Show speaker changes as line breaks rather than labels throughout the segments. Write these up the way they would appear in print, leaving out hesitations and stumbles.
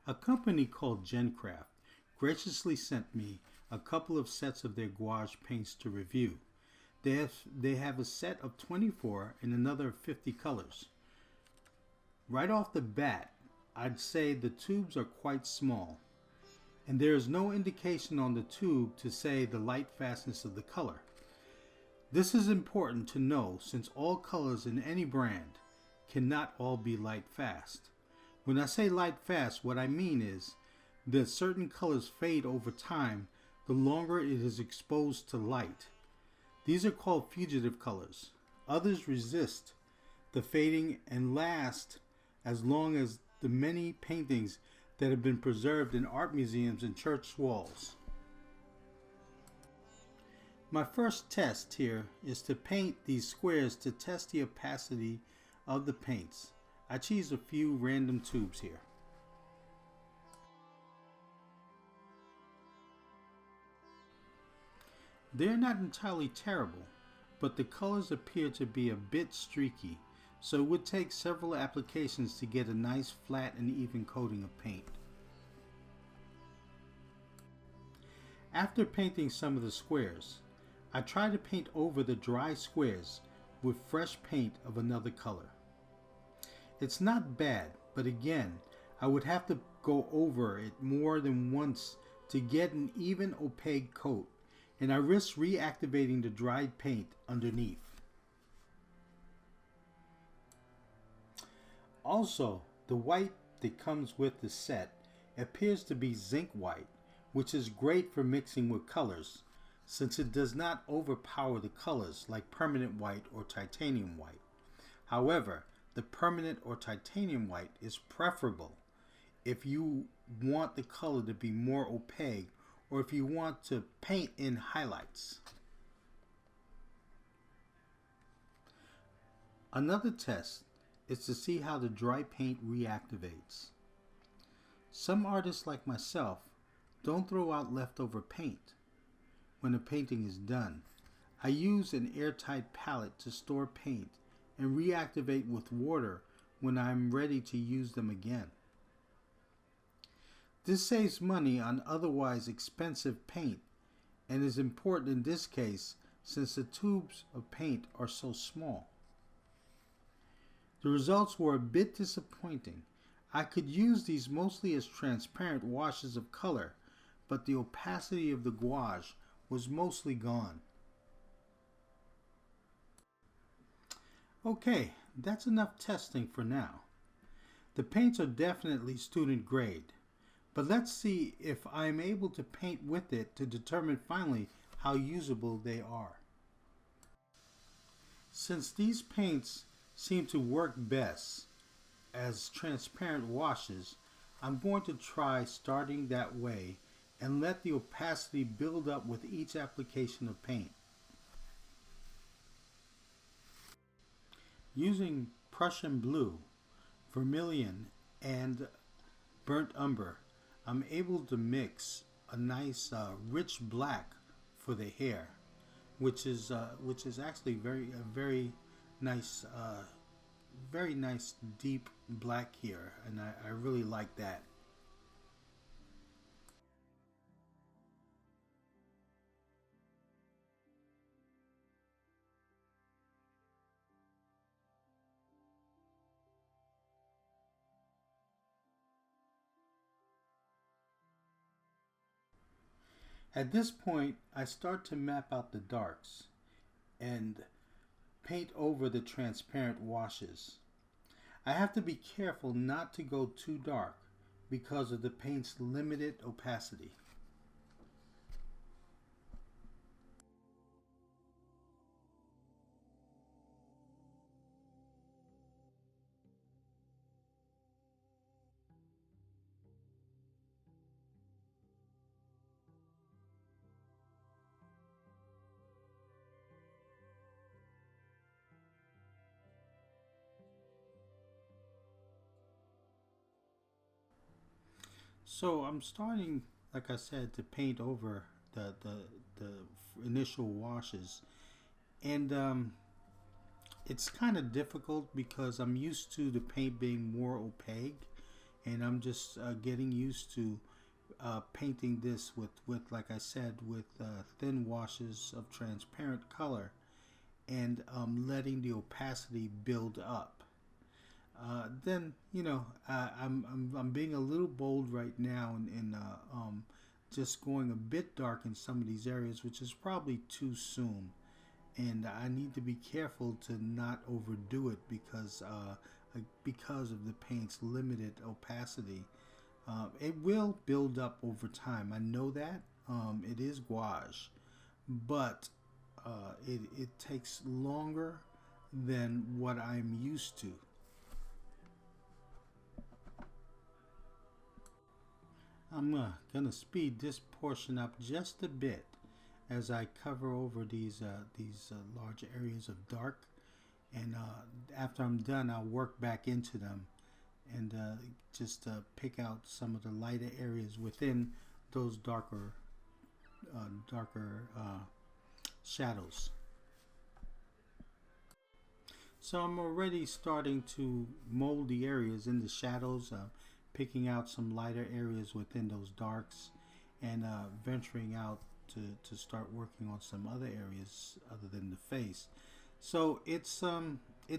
A company called GenCraft graciously sent me a couple of sets of their gouache paints to review. They have a set of 24 and another 50 colors. Right off the bat, I'd say the tubes are quite small, and there is no indication on the tube to say the light fastness of the color. This is important to know since all colors in any brand cannot all be light fast. When I say light fast, what I mean is that certain colors fade over time the longer it is exposed to light. These are called fugitive colors. Others resist the fading and last as long as the many paintings that have been preserved in art museums and church walls. My first test here is to paint these squares to test the opacity of the paints. I choose a few random tubes here. They're not entirely terrible, but the colors appear to be a bit streaky, so it would take several applications to get a nice flat and even coating of paint. After painting some of the squares, I try to paint over the dry squares with fresh paint of another color. It's not bad, but again, I would have to go over it more than once to get an even opaque coat, and I risk reactivating the dried paint underneath. Also, the white that comes with the set appears to be zinc white, which is great for mixing with colors, since it does not overpower the colors like permanent white or titanium white. However, the permanent or titanium white is preferable if you want the color to be more opaque or if you want to paint in highlights. Another test is to see how the dry paint reactivates. Some artists like myself don't throw out leftover paint when a painting is done. I use an airtight palette to store paint and reactivate with water when I'm ready to use them again. This saves money on otherwise expensive paint and is important in this case since the tubes of paint are so small. The results were a bit disappointing. I could use these mostly as transparent washes of color, but the opacity of the gouache was mostly gone. Okay, that's enough testing for now. The paints are definitely student grade, but let's see if I am able to paint with it to determine finally how usable they are. Since these paints seem to work best as transparent washes, I'm going to try starting that way and let the opacity build up with each application of paint. Using Prussian blue, vermilion, and burnt umber, I'm able to mix a nice rich black for the hair, which is actually very nice, very nice deep black here, and I really like that. At this point, I start to map out the darks and paint over the transparent washes. I have to be careful not to go too dark because of the paint's limited opacity. So I'm starting, like I said, to paint over the initial washes, and it's kind of difficult because I'm used to the paint being more opaque, and I'm just getting used to painting this with like I said, with thin washes of transparent color, and letting the opacity build up. Then I'm being a little bold right now in just going a bit dark in some of these areas, which is probably too soon. And I need to be careful to not overdo it because of the paint's limited opacity. It will build up over time. I know that. It is gouache, but it takes longer than what I'm used to. I'm gonna speed this portion up just a bit as I cover over these large areas of dark, and after I'm done, I'll work back into them and just pick out some of the lighter areas within those darker shadows. So I'm already starting to mold the areas in the shadows, picking out some lighter areas within those darks, and venturing out to start working on some other areas other than the face. So it's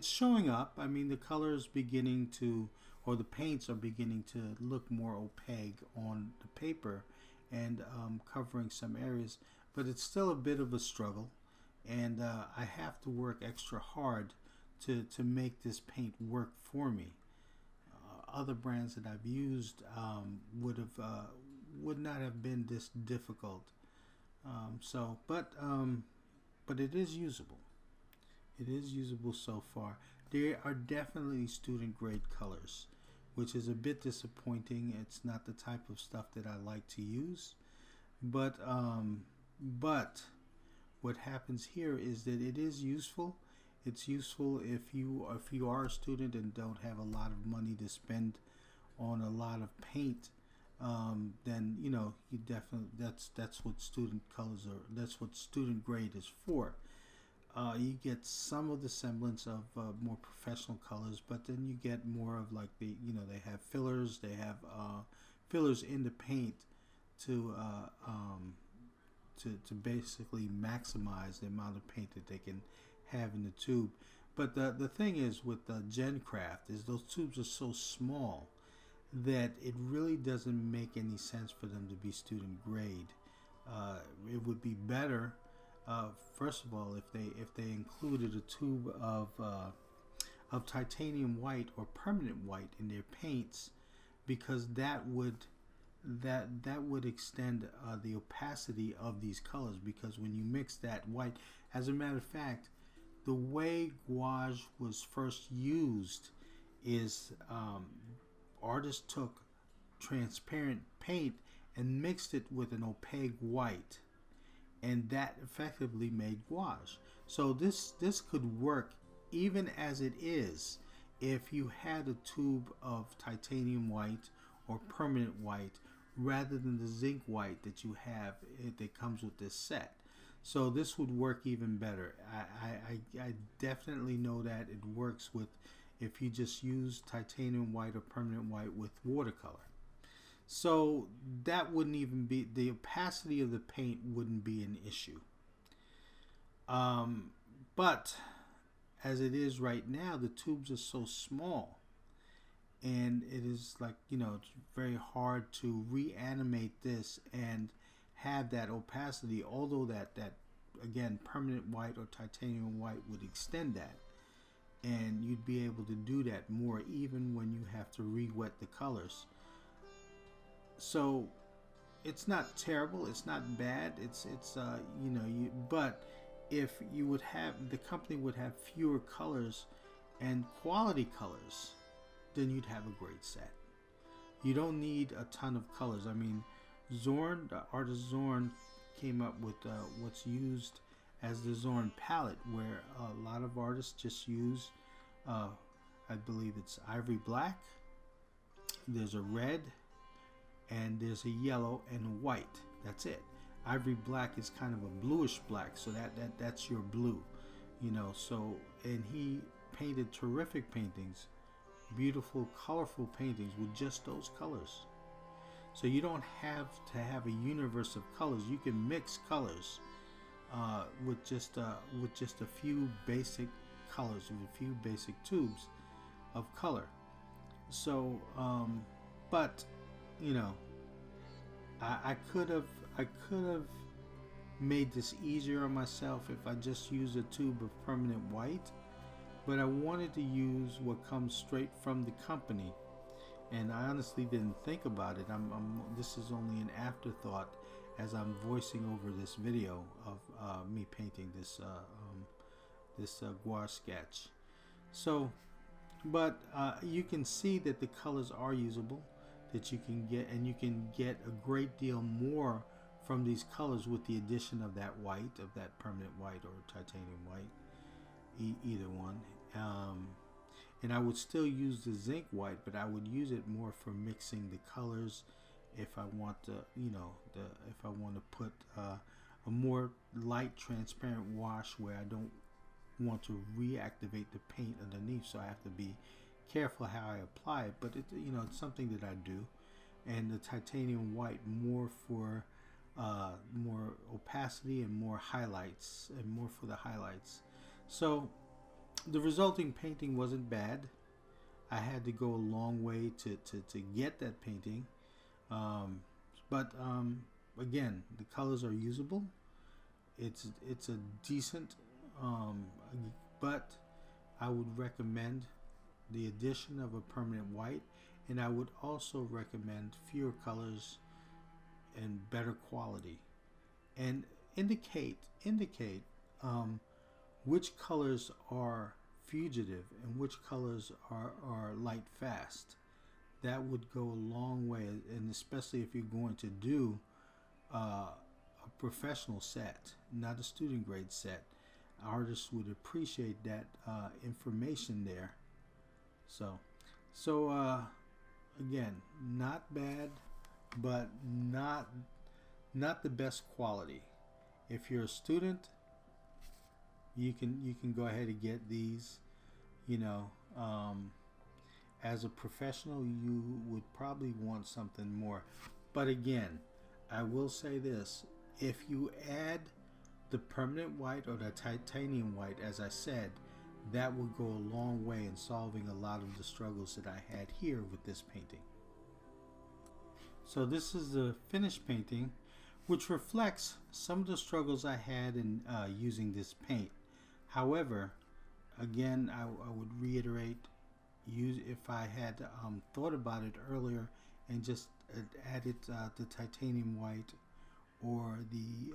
showing up. I mean, the colors beginning to, or the paints are beginning to look more opaque on the paper, and covering some areas, but it's still a bit of a struggle, and I have to work extra hard to make this paint work for me. Other brands that I've used would not have been this difficult. But it is usable. It is usable so far. There are definitely student grade colors, which is a bit disappointing. It's not the type of stuff that I like to use, but what happens here is that it is useful. It's useful if you are a student and don't have a lot of money to spend on a lot of paint. Then you definitely, that's what student colors are. That's what student grade is for. You get some of the semblance of more professional colors, but then you get more of like they have fillers. They have fillers in the paint to to basically maximize the amount of paint that they can have in the tube. But the thing is with GenCraft is those tubes are so small that it really doesn't make any sense for them to be student grade. It would be better, first of all, if they included a tube of titanium white or permanent white in their paints, because that would extend the opacity of these colors. Because when you mix that white, as a matter of fact, the way gouache was first used is artists took transparent paint and mixed it with an opaque white, and that effectively made gouache. So this could work even as it is if you had a tube of titanium white or permanent white rather than the zinc white that you have that comes with this set. So this would work even better. I definitely know that it works with if you just use titanium white or permanent white with watercolor. So that wouldn't even be, the opacity of the paint wouldn't be an issue. But as it is right now, the tubes are so small, and it is like, it's very hard to reanimate this and have that opacity, although that again, permanent white or titanium white would extend that, and you'd be able to do that more even when you have to re-wet the colors. So it's not terrible, it's not bad, it's but if you would have, the company would have fewer colors and quality colors, then you'd have a great set. You don't need a ton of colors. I mean, Zorn, the artist Zorn, came up with what's used as the Zorn palette, where a lot of artists just use, I believe it's ivory black, there's a red, and there's a yellow and a white. That's it. Ivory black is kind of a bluish black, so that's your blue, So, and he painted terrific paintings beautiful, colorful paintings with just those colors. So you don't have to have a universe of colors. You can mix colors with just a few basic colors, with a few basic tubes of color. So, but you know, I could have made this easier on myself if I just used a tube of permanent white, but I wanted to use what comes straight from the company, and I honestly didn't think about it. This is only an afterthought as I'm voicing over this video of me painting this gouache sketch. So, but you can see that the colors are usable, that you can get, and you can get a great deal more from these colors with the addition of that white, of that permanent white or titanium white, either one. And I would still use the zinc white, but I would use it more for mixing the colors if I want to, if I want to put a more light transparent wash where I don't want to reactivate the paint underneath, so I have to be careful how I apply it. But it's something that I do. And the titanium white more for more opacity and more highlights, and more for the highlights. So the resulting painting wasn't bad. I had to go a long way to get that painting, but again, the colors are usable. It's a decent, but I would recommend the addition of a permanent white, and I would also recommend fewer colors and better quality, and indicate which colors are fugitive and which colors are light fast. That would go a long way, and especially if you're going to do a professional set, not a student grade set. Artists would appreciate that information there. So again, not bad, but not the best quality. If you're a student, you can go ahead and get these. As a professional, you would probably want something more. But again, I will say this: if you add the permanent white or the titanium white, as I said, that will go a long way in solving a lot of the struggles that I had here with this painting. So this is the finished painting, which reflects some of the struggles I had in using this paint. However, again, I would reiterate, if I had thought about it earlier and just added the titanium white or the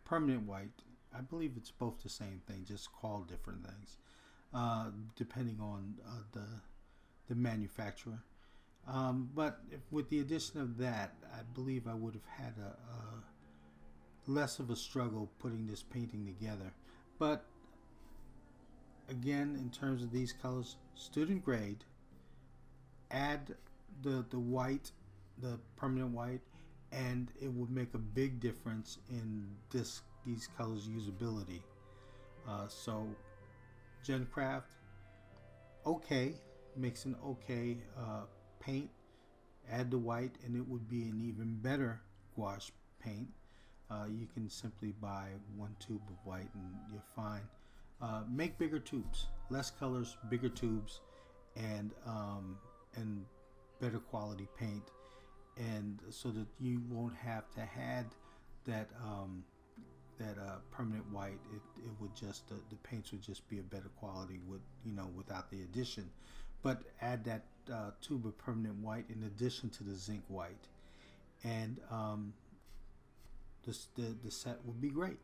permanent white. I believe it's both the same thing, just called different things, depending on the manufacturer. But with the addition of that, I believe I would have had a less of a struggle putting this painting together. But again, in terms of these colors, student grade, add the white, the permanent white, and it would make a big difference in these colors' usability. So GenCraft, okay, makes an okay paint. Add the white and it would be an even better gouache paint. You can simply buy one tube of white and you're fine. Make bigger tubes, less colors, bigger tubes, and better quality paint, and so that you won't have to add that permanent white. It would just the paints would just be a better quality without the addition. But add that tube of permanent white in addition to the zinc white, and the set would be great.